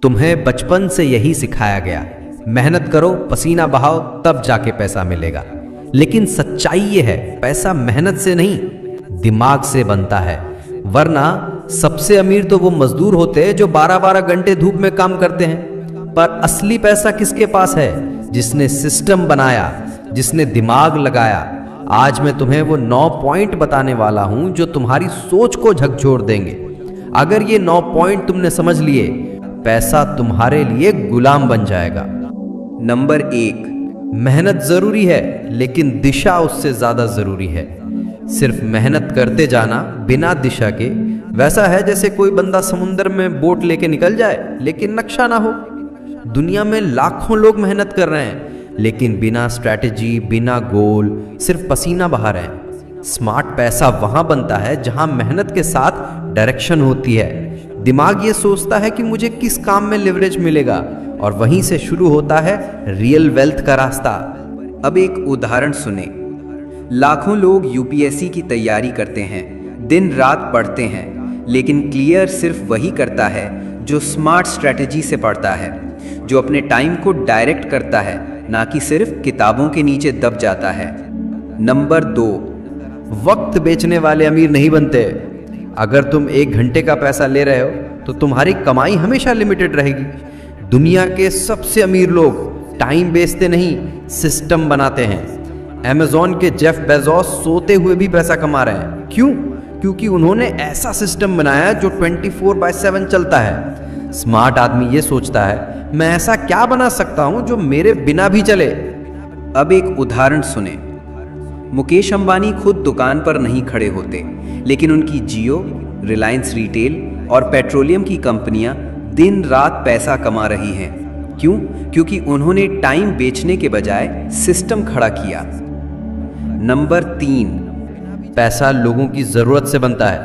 तुम्हें बचपन से यही सिखाया गया, मेहनत करो, पसीना बहाओ, तब जाके पैसा मिलेगा। लेकिन सच्चाई ये है, पैसा मेहनत से नहीं, दिमाग से बनता है। वरना सबसे अमीर तो वो मजदूर होते हैं जो 12-12 घंटे धूप में काम करते हैं। पर असली पैसा किसके पास है? जिसने सिस्टम बनाया, जिसने दिमाग लगाया। आज मैं तुम्हें वो 9 पॉइंट बताने वाला हूं जो तुम्हारी सोच को झकझोर देंगे। अगर ये 9 पॉइंट तुमने समझ लिए, पैसा तुम्हारे लिए गुलाम बन जाएगा। नंबर 1, मेहनत जरूरी है लेकिन दिशा उससे ज्यादा जरूरी है। सिर्फ मेहनत करते जाना बिना दिशा के वैसा है जैसे कोई बंदा समुद्र में बोट लेके निकल जाए लेकिन नक्शा ना हो। दुनिया में लाखों लोग मेहनत कर रहे हैं लेकिन बिना स्ट्रैटेजी, बिना गोल, सिर्फ पसीना बहा रहे हैं। स्मार्ट पैसा वहां बनता है जहां मेहनत के साथ डायरेक्शन होती है। दिमाग ये सोचता है कि मुझे किस काम में लिवरेज मिलेगा और वहीं से शुरू होता है रियल वेल्थ का रास्ता। अब एक उदाहरण सुने। लाखों लोग यूपीएससी की तैयारी करते हैं, दिन रात पढ़ते हैं, लेकिन क्लियर सिर्फ वही करता है जो स्मार्ट स्ट्रैटेजी से पढ़ता है, जो अपने टाइम को डायरेक्ट करता है, ना कि सिर्फ किताबों के नीचे दब जाता है। नंबर 2, वक्त बेचने वाले अमीर नहीं बनते। अगर तुम 1 घंटे का पैसा ले रहे हो तो तुम्हारी कमाई हमेशा लिमिटेड रहेगी। दुनिया के सबसे अमीर लोग टाइम बेचते नहीं, सिस्टम बनाते हैं। अमेज़न के जेफ बेजोस सोते हुए भी पैसा कमा रहे हैं। क्यों? क्योंकि उन्होंने ऐसा सिस्टम बनाया जो 24/7 चलता है। स्मार्ट आदमी ये सोचता है, मैं ऐसा क्या बना सकता हूं जो मेरे बिना भी चले। अब एक उदाहरण सुने। मुकेश अंबानी खुद दुकान पर नहीं खड़े होते, लेकिन उनकी जियो, रिलायंस रिटेल और पेट्रोलियम की कंपनियां दिन रात पैसा कमा रही हैं। क्यों? क्योंकि उन्होंने टाइम बेचने के बजाय सिस्टम खड़ा किया। नंबर 3, पैसा लोगों की जरूरत से बनता है।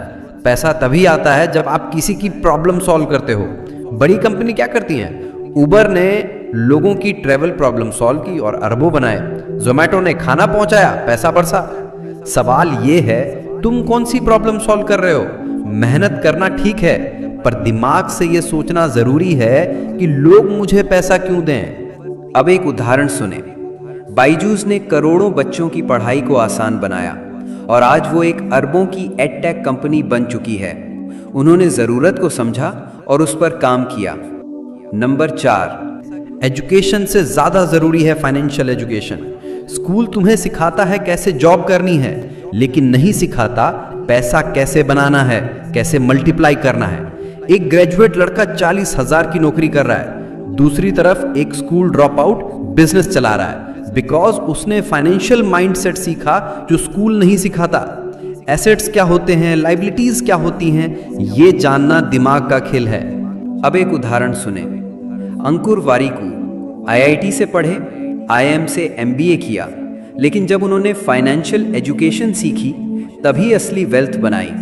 पैसा तभी आता है जब आप किसी की प्रॉब्लम सॉल्व करते हो। बड़ी कंपनी क्या करती हैं? उबर ने लोगों की ट्रैवल प्रॉब्लम सॉल्व की और अरबों बनाए। जोमैटो ने खाना पहुंचाया, पैसा बरसा। सवाल ये है, तुम कौन सी प्रॉब्लम सॉल्व कर रहे हो? मेहनत करना ठीक है, पर दिमाग से ये सोचना जरूरी है कि लोग मुझे पैसा क्यों दें। अब एक उदाहरण सुने। बायजूस ने करोड़ों बच्चों की पढ़ाई को आसान बनाया और आज वो एक अरबों की एडटेक कंपनी बन चुकी है। उन्होंने जरूरत को समझा और उस पर काम किया। नंबर 4, एजुकेशन से ज्यादा जरूरी है फाइनेंशियल एजुकेशन। स्कूल तुम्हें सिखाता है कैसे जॉब करनी है, लेकिन नहीं सिखाता पैसा कैसे बनाना है, कैसे मल्टीप्लाई करना है। एक ग्रेजुएट लड़का 40,000 की नौकरी कर रहा है, दूसरी तरफ एक स्कूल ड्रॉप आउट बिजनेस चला रहा है, बिकॉज उसने फाइनेंशियल माइंडसेट सीखा जो स्कूल नहीं सिखाता। एसेट्स क्या होते हैं, लायबिलिटीज क्या होती हैं, ये जानना दिमाग का खेल है। अब एक उदाहरण सुने। अंकुर वारिकू आईआईटी से पढ़े, आईएम से एमबीए किया, लेकिन जब उन्होंने फाइनेंशियल एजुकेशन सीखी तभी असली वेल्थ बनाई।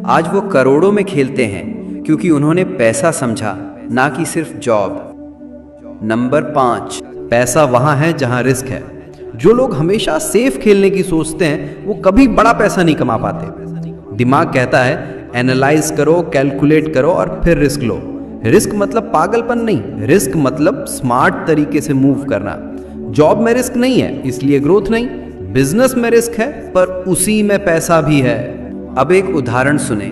आज वो करोड़ों में खेलते हैं क्योंकि उन्होंने पैसा समझा, ना कि सिर्फ जॉब। नंबर 5, पैसा वहां है जहां रिस्क है। जो लोग हमेशा सेफ खेलने की सोचते हैं वो कभी बड़ा पैसा नहीं कमा पाते। दिमाग कहता है एनालाइज करो, कैलकुलेट करो और फिर रिस्क लो। रिस्क मतलब पागलपन नहीं, रिस्क मतलब स्मार्ट तरीके से मूव करना। जॉब में रिस्क नहीं है इसलिए ग्रोथ नहीं, बिजनेस में रिस्क है पर उसी में पैसा भी है। अब एक उदाहरण सुने।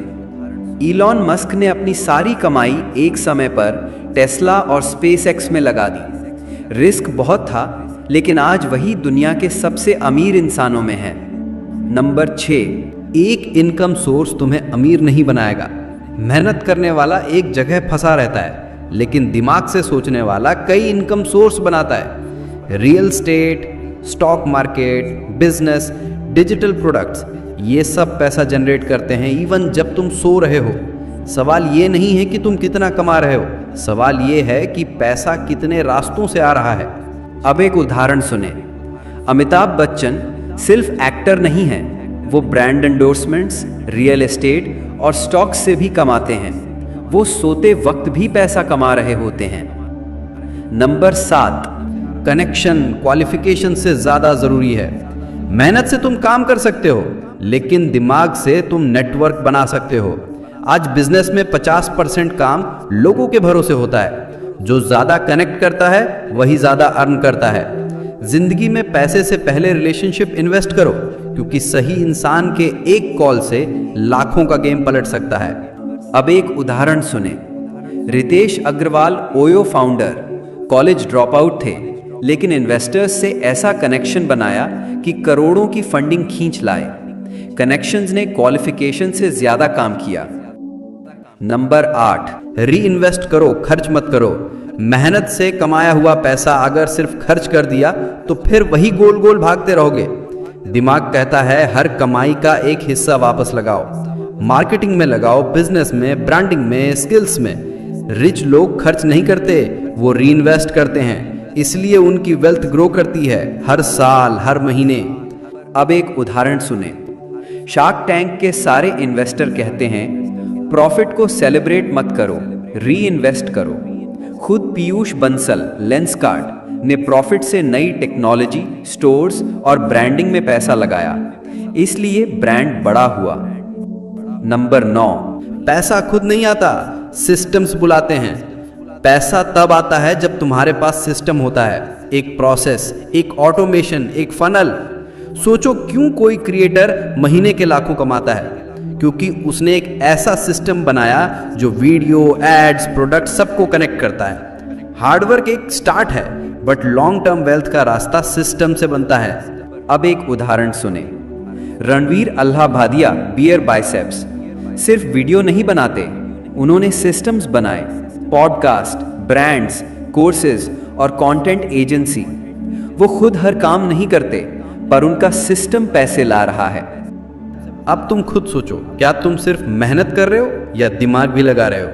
इलॉन मस्क ने अपनी सारी कमाई एक समय पर टेस्ला और स्पेसएक्स में लगा दी। रिस्क बहुत था, लेकिन आज वही दुनिया के सबसे अमीर इंसानों में है। नंबर 6, एक इनकम सोर्स तुम्हें अमीर नहीं बनाएगा। मेहनत करने वाला एक जगह फंसा रहता है, लेकिन दिमाग से सोचने वाला कई इनकम सोर्स बनाता है। Real estate, stock market, business, digital products, ये सब पैसा जनरेट करते हैं इवन जब तुम सो रहे हो। सवाल ये नहीं है कि तुम कितना कमा रहे हो, सवाल ये है कि पैसा कितने रास्तों से आ रहा है। अब एक उदाहरण सुने। अमिताभ बच्चन सिर्फ एक्टर नहीं हैं, वो ब्रांड एंडोर्समेंट्स, रियल एस्टेट और स्टॉक्स से भी कमाते हैं। वो सोते वक्त भी पैसा कमा रहे होते हैं। नंबर 7, कनेक्शन क्वालिफिकेशन से ज्यादा जरूरी है। मेहनत से तुम काम कर सकते हो, लेकिन दिमाग से तुम नेटवर्क बना सकते हो। आज बिजनेस में 50% काम लोगों के भरोसे होता है। जो ज्यादा कनेक्ट करता है वही ज्यादा अर्न करता है। जिंदगी में पैसे से पहले रिलेशनशिप इन्वेस्ट करो, क्योंकि सही इंसान के एक कॉल से लाखों का गेम पलट सकता है। अब एक उदाहरण सुने। Ritesh Agarwal OYO founder college drop out थे, लेकिन इन्वेस्टर्स से ऐसा कनेक्शन बनाया कि करोड़ों की फंडिंग खींच लाए। कनेक्शंस ने क्वालिफिकेशन से ज्यादा काम किया। नंबर 8, री इन्वेस्ट करो, खर्च मत करो। मेहनत से कमाया हुआ पैसा अगर सिर्फ खर्च कर दिया तो फिर वही गोल गोल भागते रहोगे। दिमाग कहता है हर कमाई का एक हिस्सा वापस लगाओ, मार्केटिंग में लगाओ, बिजनेस में, ब्रांडिंग में, स्किल्स में। रिच लोग खर्च नहीं करते, वो री इन्वेस्ट करते हैं, इसलिए उनकी वेल्थ ग्रो करती है हर साल, हर महीने। अब एक उदाहरण सुने। शार्क टैंक के सारे इन्वेस्टर कहते हैं प्रॉफिट को सेलिब्रेट मत करो, री इन्वेस्ट करो। खुद पीयूष बंसल लेंसकार्ट ने प्रॉफिट से नई टेक्नोलॉजी, स्टोर्स और ब्रांडिंग में पैसा लगाया, इसलिए ब्रांड बड़ा हुआ। नंबर 9, पैसा खुद नहीं आता, सिस्टम्स बुलाते हैं। पैसा तब आता है जब तुम्हारे पास सिस्टम होता है, एक प्रोसेस, एक ऑटोमेशन, एक फनल। सोचो क्यों कोई क्रिएटर महीने के लाखों कमाता है? क्योंकि उसने एक ऐसा सिस्टम बनाया जो वीडियो, एड्स, प्रोडक्ट सबको कनेक्ट करता है। हार्डवर्क एक स्टार्ट है, बट लॉन्ग टर्म वेल्थ का रास्ता सिस्टम से बनता है। अब एक उदाहरण सुने। रणवीर अल्लाहाबादिया बियर बाइसेप्स सिर्फ वीडियो नहीं बनाते, उन्होंने सिस्टम्स बनाए, पॉडकास्ट, ब्रांड्स, कोर्सेज और कंटेंट एजेंसी। वो खुद हर काम नहीं करते, पर उनका सिस्टम पैसे ला रहा है। अब तुम खुद सोचो, क्या तुम सिर्फ मेहनत कर रहे हो या दिमाग भी लगा रहे हो?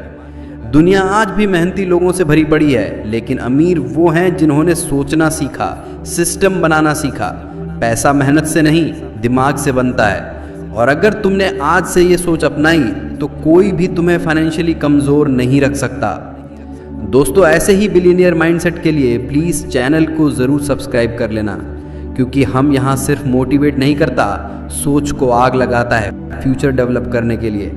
दुनिया आज भी मेहनती लोगों से भरी पड़ी है, लेकिन अमीर वो हैं जिन्होंने सोचना सीखा, सिस्टम बनाना सीखा। पैसा मेहनत से नहीं, दिमाग से बनता है। और अगर तुमने आज से ये सोच अपनाई तो कोई भी तुम्हें फाइनेंशियली कमजोर नहीं रख सकता। दोस्तों, ऐसे ही बिलियनियर माइंडसेट के लिए प्लीज चैनल को जरूर सब्सक्राइब कर लेना, क्योंकि हम यहाँ सिर्फ मोटिवेट नहीं करता, सोच को आग लगाता है फ्यूचर डेवलप करने के लिए।